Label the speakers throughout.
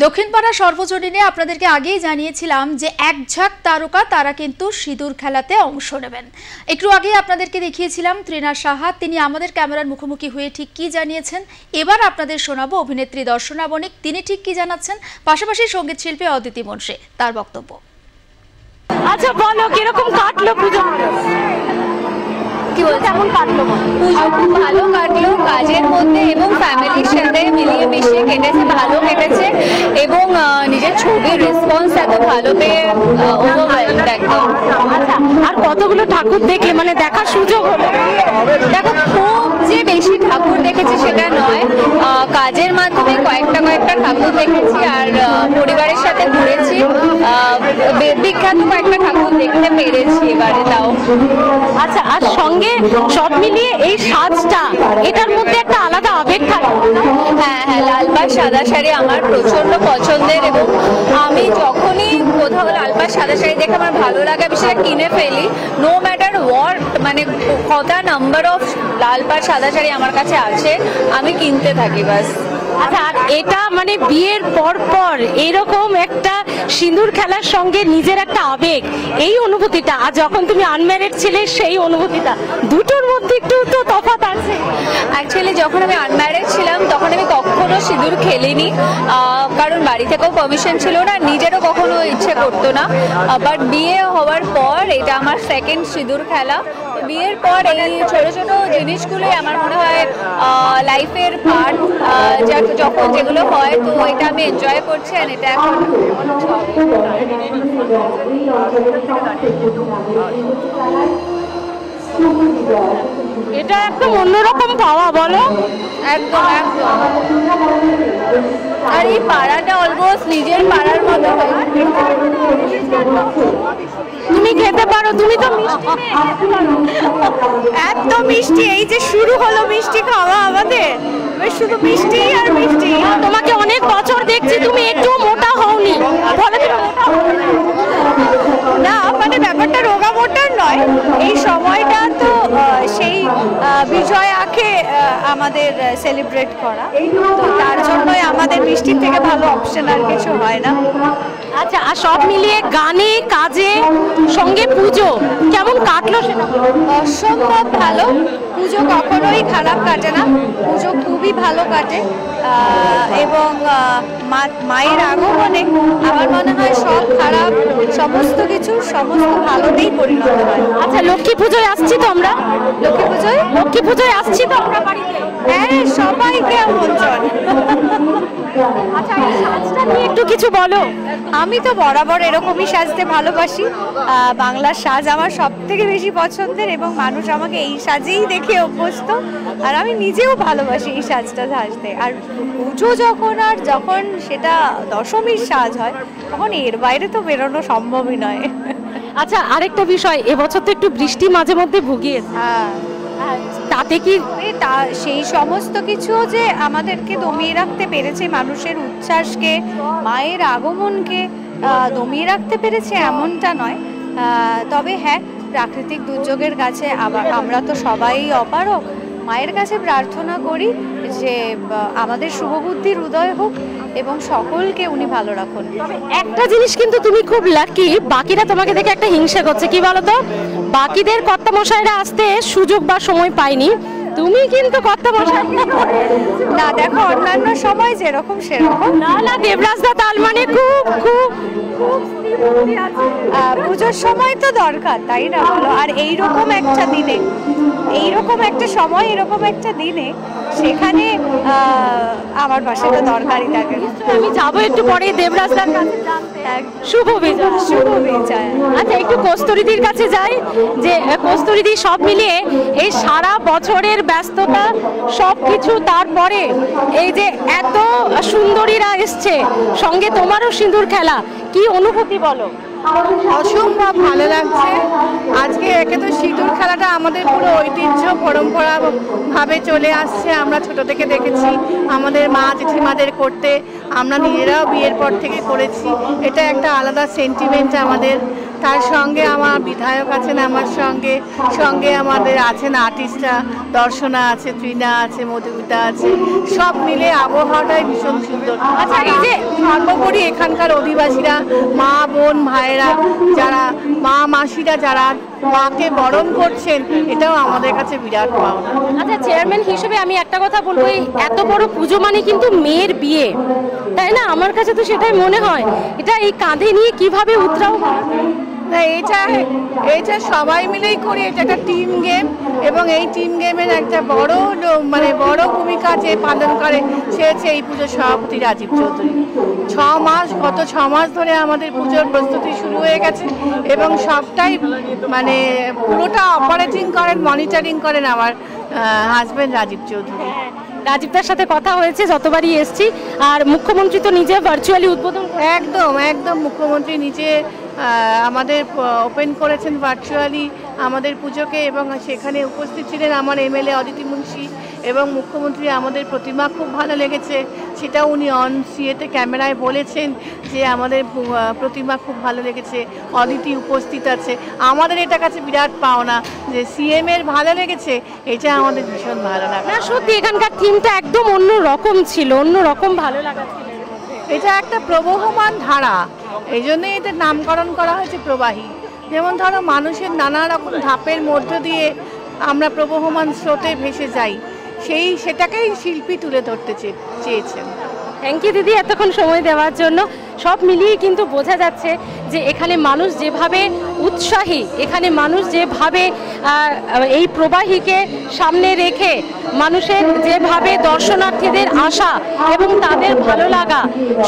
Speaker 1: দক্ষিণপাড়া সর্বজনীনে আপনাদেরকে আগেই জানিয়েছিলাম যে এক ঝাঁক তারকা তারা কিন্তু সিঁদুর খেলাতে অংশ নেবেন। একটু আগে আপনাদেরকে দেখিয়েছিলাম তৃণা সাহা, তিনি আমাদের ক্যামেরার মুখোমুখি হয়ে ঠিক কি জানিয়েছেন। এবার আপনাদের শোনাবো অভিনেত্রী দর্শনা বণিক, তিনি ঠিক কি জানাচ্ছেন, পাশাপাশি সঙ্গীত শিল্পী অদিতি মুন্সি তার বক্তব্য।
Speaker 2: আচ্ছা বলো, কিরকম কাটলো পুজো?
Speaker 3: কেমন কাটলো? পুজো খুব ভালো কাটলো, কাজের মধ্যে এবং ফ্যামিলির সাথে মিলিয়ে মিশিয়ে কেটেছে, ভালো কেটেছে এবং নিজের ছবির রেসপন্স এত ভালো পেয়ে ওভারওয়েলড একদম।
Speaker 2: আচ্ছা, আর কতগুলো ঠাকুর দেখলে, মানে দেখার সুযোগ হলো?
Speaker 3: দেখো, খুব যে বেশি ঠাকুর দেখেছি সেটা নয়, কাজের মাধ্যমে কয়েকটা ঠাকুর দেখেছি আর পরিবারের সাথে ঘুরেছি, বিখ্যাত কয়েকটা ঠাকুর দেখতে পেরেছি এবারে তাও।
Speaker 2: আচ্ছা, আর সঙ্গে সব মিলিয়ে এই সাজটা, এটার মধ্যে একটা আলাদা আবেগ থাকে।
Speaker 3: হ্যাঁ, লাল পাড় সাদা শাড়ি আমার প্রচন্ড পছন্দের এবং আমি যখনই কোথাও লাল পাড় সাদা শাড়ি দেখে আমার ভালো লাগে, আমি সেটা কিনে ফেলি, নো ম্যাটার হোয়াট, মানে কটা নাম্বার অফ লাল পাড় সাদা শাড়ি আমার কাছে আছে, আমি কিনতে থাকি বাস।
Speaker 2: আচ্ছা, আর এটা মানে বিয়ের পর এরকম একটা সিঁদুর খেলার সঙ্গে নিজের একটা আবেগ, এই অনুভূতিটা, আর যখন তুমি আনম্যারিড ছিলে সেই অনুভূতিটা, দুটোর মধ্যে একটু তো তফাৎ আছে।
Speaker 3: অ্যাকচুয়ালি যখন আমি আনম্যারিড ছিলাম তখন আমি কখনো সিঁদুর খেলিনি, কারণ বাড়ি থেকেও পারমিশন ছিল না, নিজেরও কখনো ইচ্ছে করতো না। বাট বিয়ে হওয়ার পর এটা আমার সেকেন্ড সিঁদুর খেলা। বিয়ের পর এই ছোটো ছোটো জিনিসগুলোই আমার মনে হয় লাইফের পার্ট, যখন যেগুলো হয়, তো এটা আমি এনজয় করছি আর এটা এখন
Speaker 2: এটা একদম অন্যরকম পাওয়া, বলো?
Speaker 3: একদম। আর এই পাড়াটা অলমোস্ট নিজের পাড়ার মতো।
Speaker 2: তুমি খেতে পারো, তুমি তো মিষ্টি এত মিষ্টি, এই যে শুরু হলো মিষ্টি খাওয়া আমাদের, শুধু মিষ্টি আর মিষ্টি। তোমাকে অনেক বছর দেখছি, তুমি একটু মোটা হওনি, বলে
Speaker 4: না, মানে ব্যাপারটা রোগা মোটার নয়, এই সময়টা তো সেই বিজয় আঁকে আমাদের সেলিব্রেট করা, তো তার জন্যই আমাদের মিষ্টির থেকে ভালো অপশন আর কিছু হয় না।
Speaker 2: আচ্ছা, আর সব মিলিয়ে গানে, কাজে, সঙ্গে পুজো কেমন কাটলো সেটা?
Speaker 4: অসম্ভব ভালো, পুজো কখনোই খারাপ কাটে না, পুজো খুবই ভালো কাটে এবং মায়ের আগমনে আমার মনে হয় সব খারাপ সমস্ত কিছু সমস্ত ভালোতেই পরিণত হয়।
Speaker 2: আচ্ছা, লক্ষ্মী পুজোয় আসছি তো আমরা, লক্ষ্মী পুজোয় আসছি তো আমরা বাড়িতে।
Speaker 4: হ্যাঁ, সবাইকে আমন্ত্রণ।
Speaker 2: আচ্ছা, এই সাজটা নিয়ে একটু কিছু বলো।
Speaker 4: আমি তো বরাবর এরকমই সাজতে ভালোবাসি, বাংলার সাজ আমার সব থেকে বেশি পছন্দের এবং মানুষ আমাকে এই সাজেই দেখে অভ্যস্ত, আর আমি নিজেও ভালোবাসি এই সাজটা সাজতে। আর পুজো যখন সেটা দশমীর সাজ হয়, তখন এর বাইরে তো বেরোনো সম্ভবই নয়।
Speaker 2: আচ্ছা, আরেকটা বিষয়, এবছর তো একটু বৃষ্টি মাঝে মধ্যে ভুগিয়েছে, তাতে কি
Speaker 4: সেই সমস্ত কিছু যে আমাদেরকে দমিয়ে রাখতে পেরেছে, মানুষের উচ্ছ্বাসকে, মায়ের আগমনকে দমিয়ে রাখতে পেরেছে এমনটা নয়, তবে হ্যাঁ, প্রাকৃতিক দুর্যোগের কাছে আমরা তো সবাই অপারগ, মায়ের কাছে প্রার্থনা করি যে আমাদের শুভবুদ্ধির উদয় হোক এবং সকলকে উনি ভালো রাখুন।
Speaker 2: একটা জিনিস কিন্তু তুমি খুব লাকি, বাকিরা তোমাকে দেখে একটা হিংসা করছে, কি বলতো? বাকিদের কর্তামশাইরা আসতে সুযোগ বা সময় পায়নি, তুমি কিন্তু কর্তামশাই
Speaker 4: না। দেখো, অন্যান্য সময় যেরকম সেরকম
Speaker 2: না, দেবরাজদা তাল মানে খুব খুব
Speaker 4: পুজোর সময় তো দরকার, তাই না বলো? আর এইরকম একটা দিনে, এইরকম একটা সময়, এরকম একটা দিনে সেখানে আমার পাশে তো দরকারই থাকে।
Speaker 2: আমি যাবো একটু পরে দেবরাজদার কাছে জানতে। শুভ বিজয়।
Speaker 4: শুভ বিজয়।
Speaker 2: আচ্ছা, একটু কস্তুরীদির কাছে যাই, যে কস্তুরীদি সব মিলিয়ে এই সারা বছরের ব্যস্ততা সব কিছু, তারপরে এই যে এত সুন্দরীরা এসছে, সঙ্গে তোমারও সিঁদুর খেলা, কি অনুভূতি বলো?
Speaker 5: অসম্ভব ভালো লাগছে। আজকে একে তো সিঁদুর খেলাটা আমাদের পুরো ঐতিহ্য পরম্পরা ভাবে চলে আসছে, আমরা ছোট থেকে দেখেছি আমাদের মা জেঠিমাদের করতে, আমরা নিজেরাও বিয়ের পর থেকে করেছি, এটা একটা আলাদা সেন্টিমেন্ট আমাদের। তার সঙ্গে আমার বিধায়ক আছেন, আমার সঙ্গে সঙ্গে আমাদের আছেন আর্টিস্টরা, দর্শনা আছে, তৃণা আছে, মধুমিতা আছে, সব মিলে আবহাওয়াটাই ভীষণ সুন্দর।
Speaker 2: আচ্ছা,
Speaker 5: আর এই যে সর্বোপরি এখানকার অধিবাসীরা, মা বোন ভাইয়েরা, যারা মা মাসিরা যারা মাকে বরণ করছেন, এটাও আমাদের কাছে বিরাট পাওনা।
Speaker 2: আচ্ছা, চেয়ারম্যান হিসেবে আমি একটা কথা বলবো, এই এত বড় পুজো মানে কিন্তু মেয়ের বিয়ে, তাই না? আমার কাছে তো সেটাই মনে হয়। এটা এই কাঁধে নিয়ে কিভাবে উতরাও
Speaker 5: না, এটা সবাই মিলেই করি, এটা একটা টিম গেম, এবং এই টিম গেমের একটা বড় ভূমিকা যে পালন করে সে হচ্ছে এই পুজোর সভাপতি রাজীব চৌধুরী। গত 6 মাস ধরে আমাদের পুজোর প্রস্তুতি শুরু হয়ে গেছে, এবং সবটাই পুরোটা অপারেটিং করেন, মনিটরিং করেন আমার হাজবেন্ড রাজীব চৌধুরী।
Speaker 2: রাজীবদার সাথে কথা হয়েছে যতবারই এসছি, আর মুখ্যমন্ত্রী তো নিজে ভার্চুয়ালি উদ্বোধন।
Speaker 5: একদম মুখ্যমন্ত্রী নিজে আমাদের ওপেন করেছেন ভার্চুয়ালি আমাদের পুজোকে, এবং সেখানে উপস্থিত ছিলেন আমার এমএলএ অদিতি মুন্সি, এবং মুখ্যমন্ত্রী আমাদের প্রতিমা খুব ভালো লেগেছে, সেটা উনি অন সিএতে ক্যামেরায় বলেছেন যে আমাদের প্রতিমা খুব ভালো লেগেছে, অদিতি উপস্থিত আছে। আমাদের এটা কাছে বিরাট পাওনা যে সিএম এর ভালো লেগেছে, এটা আমাদের ভীষণ ভালো লাগে।
Speaker 2: না, সত্যি এখানকার থিমটা একদম অন্য রকম ছিল, অন্য রকম ভালো লাগা ছিল।
Speaker 5: এটা একটা প্রবহমান ধারা, এই জন্যই এদের নামকরণ করা হয়েছে প্রবাহী। যেমন ধরো মানুষের নানা রকম ধাপের মধ্য দিয়ে আমরা প্রবহমান স্রোতে ভেসে যাই, সেটাকেই শিল্পী তুলে ধরতে চেয়েছেন।
Speaker 2: থ্যাংক ইউ দিদি, এতক্ষণ সময় দেওয়ার জন্য। সব মিলিয়ে কিন্তু বোঝা যাচ্ছে যে এখানে মানুষ যেভাবে উৎসাহী, এখানে মানুষ যেভাবে এই প্রবাহীকে সামনে রেখে মানুষের যেভাবে দর্শনার্থীদের আশা এবং তাদের ভালো লাগা,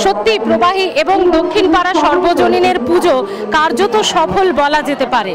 Speaker 2: সত্যি প্রবাহী এবং দক্ষিণ পাড়া সর্বজনীনের পুজো কার্যত সফল বলা যেতে পারে।